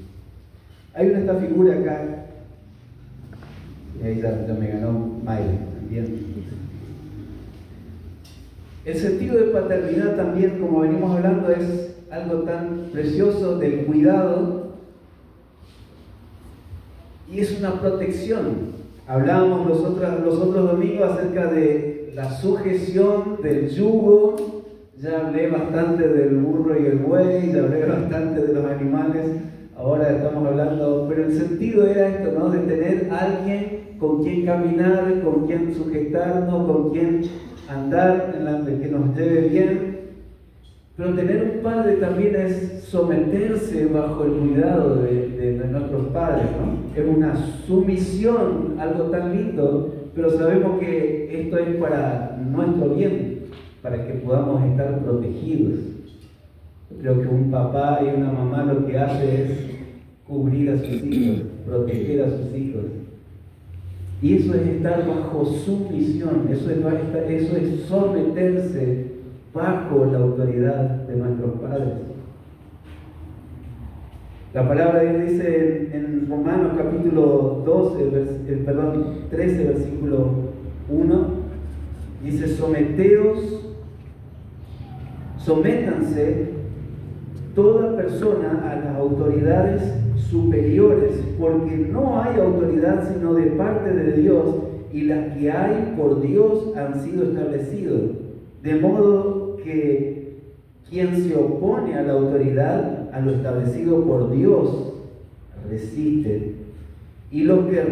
Hay esta figura acá, y ahí ya me ganó Mayra, ¿entiendes? El sentido de paternidad también, como venimos hablando, es algo tan precioso del cuidado y es una protección. Hablábamos los otros domingos acerca de la sujeción del yugo, ya hablé bastante del burro y el buey, ya hablé bastante de los animales, ahora estamos hablando, pero el sentido era esto, ¿no? De tener alguien con quien caminar, con quien sujetarnos, con quien andar, que nos lleve bien. Pero tener un padre también es someterse bajo el cuidado de nuestros padres, ¿no? Es una sumisión, algo tan lindo, pero sabemos que esto es para nuestro bien, para que podamos estar protegidos. Creo que un papá y una mamá lo que hace es cubrir a sus hijos, proteger a sus hijos. Y eso es estar bajo sumisión, eso es someterse bajo la autoridad de nuestros padres. La palabra de Dios dice en Romanos capítulo 13, versículo 1, dice, sométanse toda persona a las autoridades superiores, porque no hay autoridad sino de parte de Dios, y las que hay por Dios han sido establecidas. De modo que quien se opone a la autoridad, a lo establecido por Dios, resiste. Y los que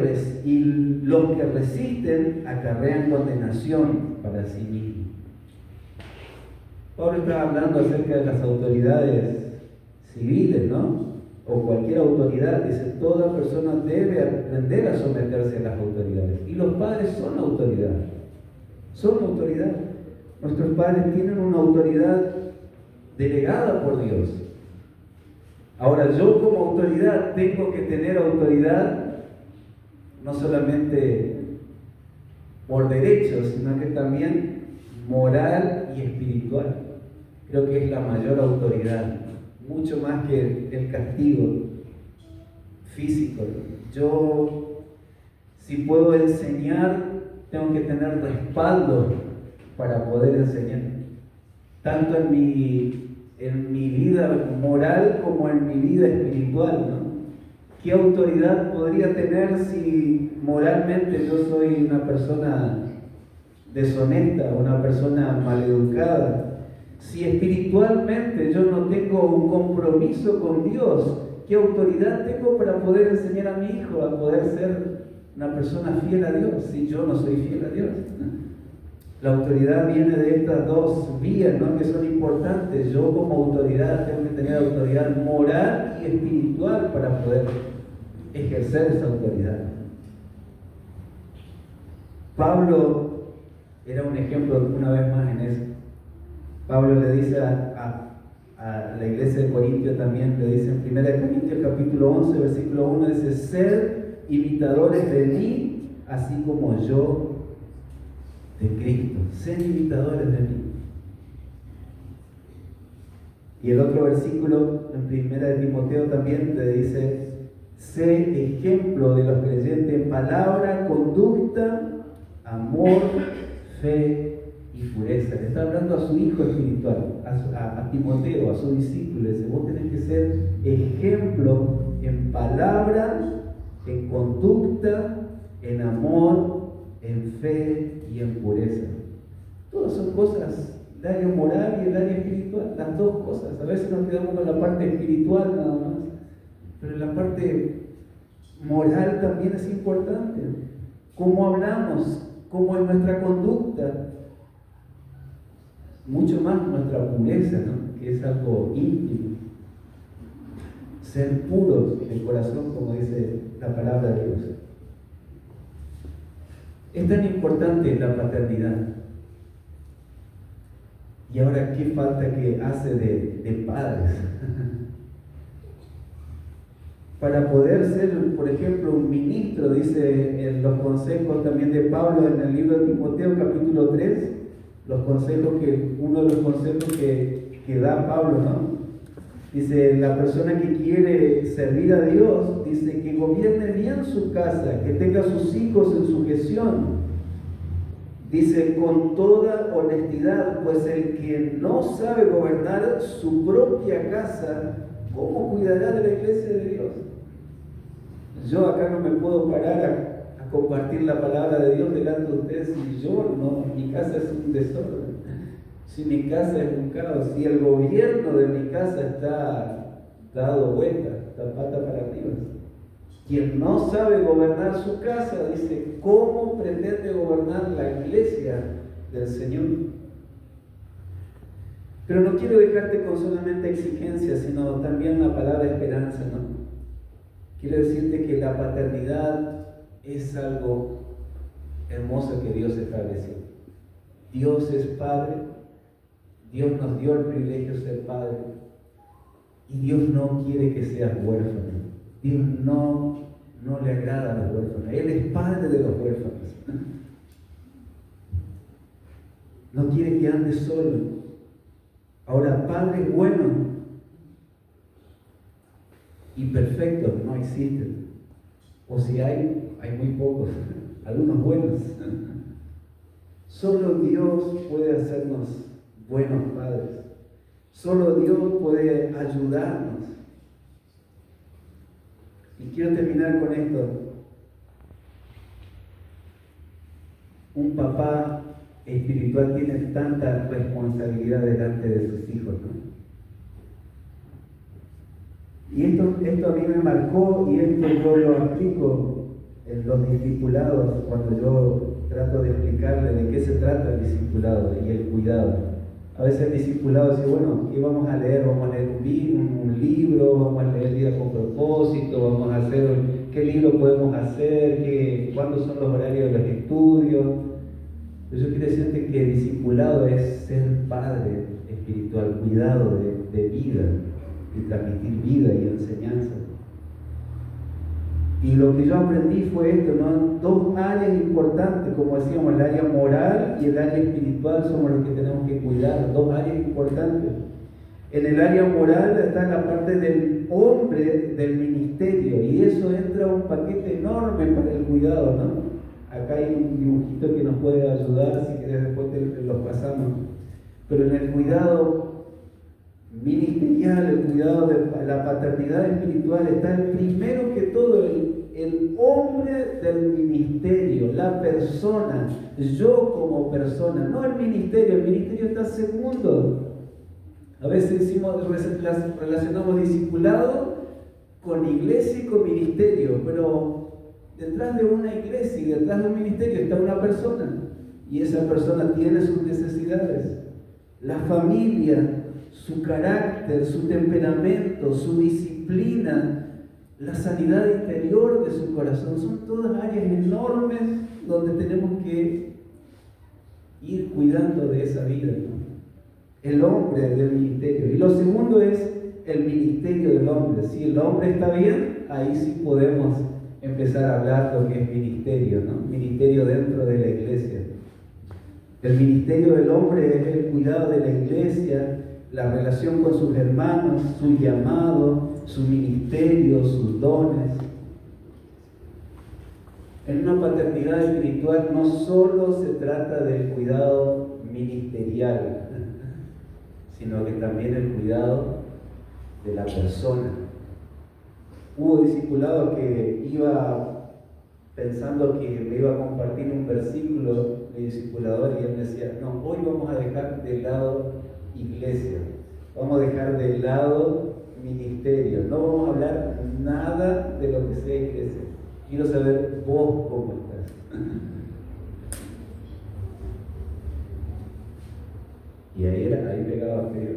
resisten acarrean condenación para sí mismos. Pablo está hablando acerca de las autoridades civiles, ¿no? O cualquier autoridad. Dice, toda persona debe aprender a someterse a las autoridades. Y los padres son autoridad. Son autoridad. Nuestros padres tienen una autoridad delegada por Dios. Ahora, yo como autoridad tengo que tener autoridad no solamente por derecho, sino que también moral y espiritual. Creo que es la mayor autoridad, mucho más que el castigo físico. Yo, si puedo enseñar, tengo que tener respaldo para poder enseñar, tanto en mi vida moral como en mi vida espiritual, ¿no? ¿Qué autoridad podría tener si moralmente yo soy una persona deshonesta, una persona maleducada? Si espiritualmente yo no tengo un compromiso con Dios, ¿qué autoridad tengo para poder enseñar a mi hijo a poder ser una persona fiel a Dios si yo no soy fiel a Dios? La autoridad viene de estas dos vías, ¿no? Que son importantes. Yo como autoridad tengo que tener autoridad moral y espiritual para poder ejercer esa autoridad. Pablo era un ejemplo una vez más en eso. Pablo le dice a la iglesia de Corintio también, le dice en 1 Corintios capítulo 11, versículo 1, dice, sed imitadores de mí, así como yo de Cristo. Sean imitadores de mí. Y el otro versículo en 1 Timoteo también te dice: sé ejemplo de los creyentes en palabra, conducta, amor, fe y pureza. Le está hablando a su hijo espiritual, a Timoteo, a su discípulo. Dice: vos tenés que ser ejemplo en palabra, en conducta, en amor, en fe y en pureza. Todas son cosas, el área moral y el área espiritual, las dos cosas. A veces nos quedamos con la parte espiritual nada más, pero la parte moral también es importante. Cómo hablamos, cómo es nuestra conducta, mucho más nuestra pureza, ¿no? Que es algo íntimo. Ser puros de corazón, como dice la palabra de Dios. Es tan importante la paternidad. Y ahora, ¿qué falta que hace de padres? Para poder ser, por ejemplo, un ministro, dice en los consejos también de Pablo en el libro de Timoteo, capítulo 3, uno de los consejos que da Pablo, ¿no? Dice: la persona que quiere servir a Dios, dice que gobierne bien su casa, que tenga a sus hijos en sujeción. Dice: con toda honestidad, pues el que no sabe gobernar su propia casa, ¿cómo cuidará de la iglesia de Dios? Yo acá no me puedo parar a compartir la palabra de Dios delante de ustedes si yo no, mi casa es un desorden, si mi casa es un caos, si el gobierno de mi casa está dado vuelta, está pata para arriba. Quien no sabe gobernar su casa, dice, ¿cómo pretende gobernar la iglesia del Señor? Pero no quiero dejarte con solamente exigencias, sino también la palabra esperanza, ¿no? Quiero decirte que la paternidad es algo hermoso que Dios estableció. Dios es Padre, Dios nos dio el privilegio de ser Padre, y Dios no quiere que seas huérfano. Dios no le agrada a los huérfanos. Él es Padre de los huérfanos. No quiere que andes solo. Ahora, padres buenos y perfectos no existen. O si hay muy pocos. Algunos buenos. Solo Dios puede hacernos buenos padres. Solo Dios puede ayudarnos. Y quiero terminar con esto. Un papá espiritual tiene tanta responsabilidad delante de sus hijos, ¿no? Y esto a mí me marcó, y esto yo lo aplico en los discipulados cuando yo trato de explicarle de qué se trata el discipulado y el cuidado. A veces el discipulado dice: bueno, ¿qué vamos a leer? Vamos a leer un libro, vamos a leer Vida con Propósito, vamos a hacer, ¿qué libro podemos hacer? ¿Cuándo son los horarios de los estudios? Pero yo quiero decirte que el discipulado es ser padre espiritual, cuidado de vida y transmitir vida y enseñanza. Y lo que yo aprendí fue esto, ¿no? Dos áreas importantes, como decíamos, el área moral y el área espiritual somos los que tenemos que cuidar, dos áreas importantes. En el área moral está la parte del hombre del ministerio, y eso entra un paquete enorme para el cuidado, ¿no? Acá hay un dibujito que nos puede ayudar, si querés después te los pasamos. Pero en el cuidado ministerial, el cuidado de la paternidad espiritual, está el primero que todo, el hombre del ministerio, la persona, yo como persona, no el ministerio está segundo. A veces relacionamos discipulado con iglesia y con ministerio, pero detrás de una iglesia y detrás de un ministerio está una persona, y esa persona tiene sus necesidades. La familia, su carácter, su temperamento, su disciplina, la sanidad interior de su corazón, son todas áreas enormes donde tenemos que ir cuidando de esa vida, ¿no? El hombre del ministerio. Y lo segundo es el ministerio del hombre. Si el hombre está bien, ahí sí podemos empezar a hablar lo que es ministerio, ¿no? Ministerio dentro de la iglesia. El ministerio del hombre es el cuidado de la iglesia, la relación con sus hermanos, su llamado, su ministerio, sus dones. En una paternidad espiritual no solo se trata del cuidado ministerial, sino que también el cuidado de la persona. Hubo discipulados que iba pensando que me iba a compartir un versículo de discipulador y él me decía, no, hoy vamos a dejar de lado iglesia, vamos a dejar de lado ministerio, no vamos a hablar nada de lo que sea iglesia. Quiero saber vos cómo estás. Y ahí pegaba frío.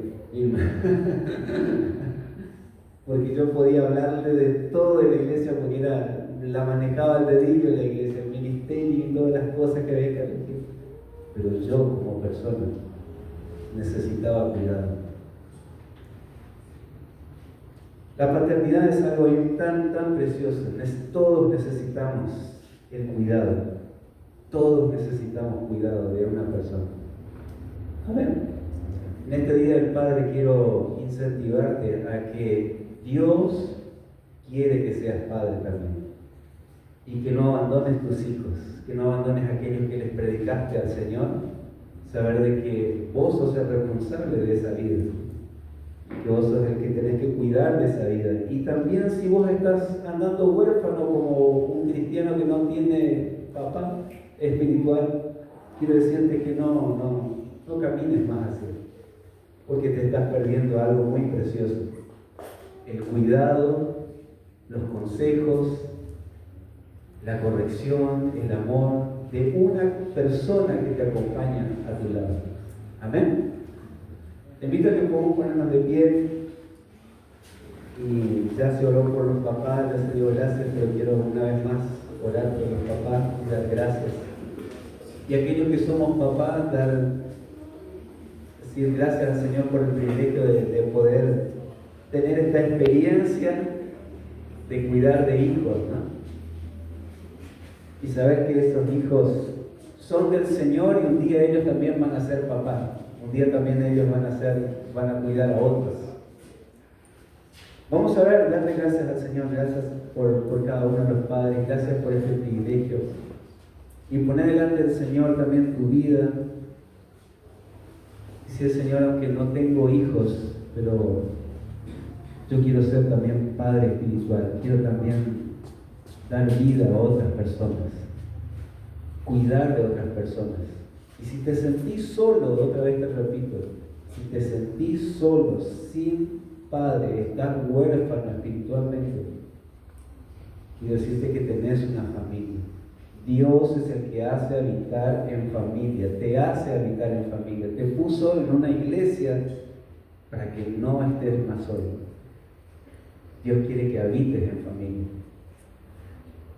Porque yo podía hablarle de todo de la iglesia, porque la manejaba el dedillo de la iglesia, el ministerio y todas las cosas que había que hacer. Pero yo como persona necesitaba cuidado. La paternidad es algo tan precioso. Todos necesitamos el cuidado. Todos necesitamos cuidado de una persona. A ver, en este Día del Padre quiero incentivarte a que Dios quiere que seas padre también. Y que no abandones tus hijos, que no abandones a aquellos que les predicaste al Señor. Saber de que vos sos el responsable de esa vida. Que vos sos el que tenés que cuidar de esa vida. Y también si vos estás andando huérfano como un cristiano que no tiene papá espiritual, quiero decirte que no camines más así, porque te estás perdiendo algo muy precioso. El cuidado, los consejos, la corrección, el amor de una persona que te acompaña a tu lado. Amén. Te invito a que podamos ponernos de pie. Y ya se oró por los papás, ya se dio gracias, pero quiero una vez más orar por los papás y dar gracias. Y aquellos que somos papás, decir gracias al Señor por el privilegio de poder tener esta experiencia de cuidar de hijos, ¿no? Y saber que esos hijos son del Señor y un día ellos también van a ser papás. Un día también ellos van a cuidar a otros. Vamos a ver, darle gracias al Señor, gracias por cada uno de los padres, gracias por este privilegio. Y poner delante del Señor también tu vida. Dice el Señor, aunque no tengo hijos, pero yo quiero ser también padre espiritual, quiero también dar vida a otras personas, cuidar de otras personas. Y si te sentís solo, otra vez te repito, si te sentís solo, sin padre, estás huérfano espiritualmente, quiero decirte que tenés una familia. Dios es el que hace habitar en familia, te hace habitar en familia, te puso en una iglesia para que no estés más solo. Dios quiere que habites en familia.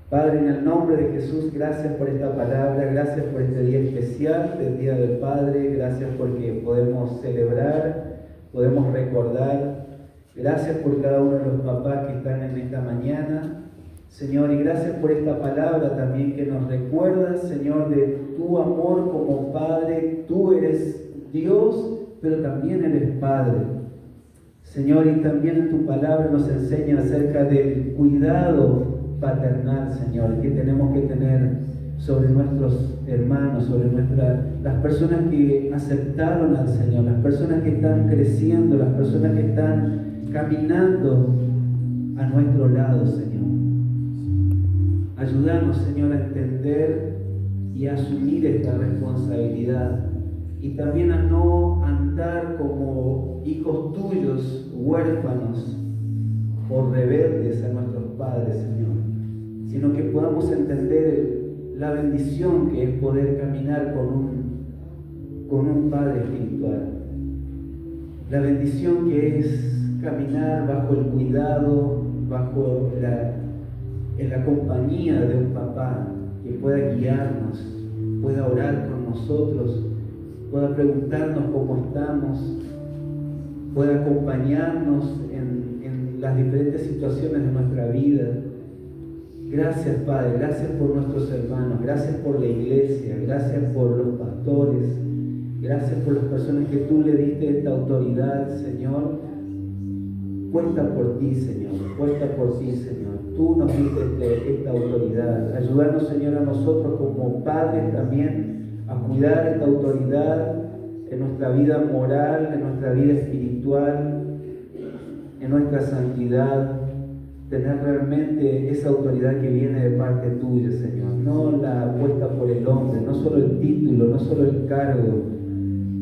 Padre, en el nombre de Jesús, gracias por esta palabra, gracias por este día especial del Día del Padre, gracias porque podemos celebrar, podemos recordar, gracias por cada uno de los papás que están en esta mañana, Señor, y gracias por esta palabra también que nos recuerda, Señor, de tu amor como Padre. Tú eres Dios, pero también eres Padre. Señor, y también en tu palabra nos enseña acerca del cuidado paternal, Señor, que tenemos que tener sobre nuestros hermanos, sobre las personas que aceptaron al Señor, las personas que están creciendo, las personas que están caminando a nuestro lado, Señor. Ayúdanos, Señor, a entender y a asumir esta responsabilidad y también a no andar como hijos tuyos, huérfanos o rebeldes a nuestros padres, Señor, sino que podamos entender la bendición que es poder caminar con un Padre espiritual, la bendición que es caminar bajo el cuidado, bajo en la compañía de un papá que pueda guiarnos, pueda orar con nosotros, pueda preguntarnos cómo estamos, pueda acompañarnos en las diferentes situaciones de nuestra vida. Gracias, Padre, gracias por nuestros hermanos, gracias por la iglesia, gracias por los pastores, gracias por las personas que tú le diste esta autoridad, Señor. Puesta por ti, Señor, puesta por ti, Señor. Tú nos diste esta autoridad. Ayúdanos, Señor, a nosotros como padres también a cuidar esta autoridad en nuestra vida moral, en nuestra vida espiritual, en nuestra santidad. Tener realmente esa autoridad que viene de parte tuya, Señor. No la puesta por el hombre, no solo el título, no solo el cargo,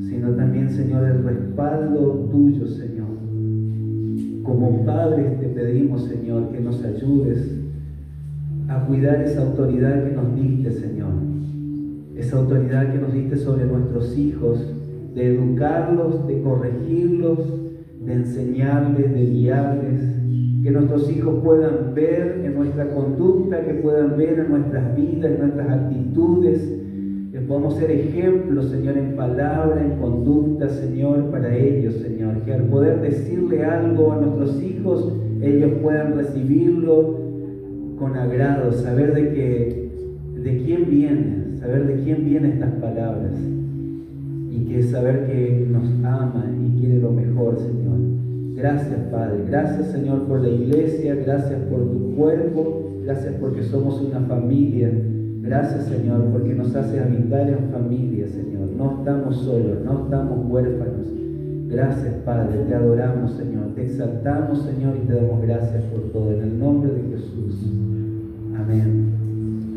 sino también, Señor, el respaldo tuyo, Señor. Como padres te pedimos, Señor, que nos ayudes a cuidar esa autoridad que nos diste, Señor. Esa autoridad que nos diste sobre nuestros hijos, de educarlos, de corregirlos, de enseñarles, de guiarles. Que nuestros hijos puedan ver en nuestra conducta, que puedan ver en nuestras vidas, en nuestras actitudes, que podamos ser ejemplos, Señor, en palabra, en conducta, Señor, para ellos, Señor. Que al poder decirle algo a nuestros hijos, ellos puedan recibirlo con agrado, saber de quién vienen estas palabras. Y que saber que nos ama y quiere lo mejor, Señor. Gracias, Padre. Gracias, Señor, por la iglesia. Gracias por tu cuerpo. Gracias porque somos una familia. Gracias, Señor, porque nos hace habitar en familia, Señor. No estamos solos, no estamos huérfanos. Gracias, Padre. Te adoramos, Señor. Te exaltamos, Señor, y te damos gracias por todo. En el nombre de Jesús. Amén.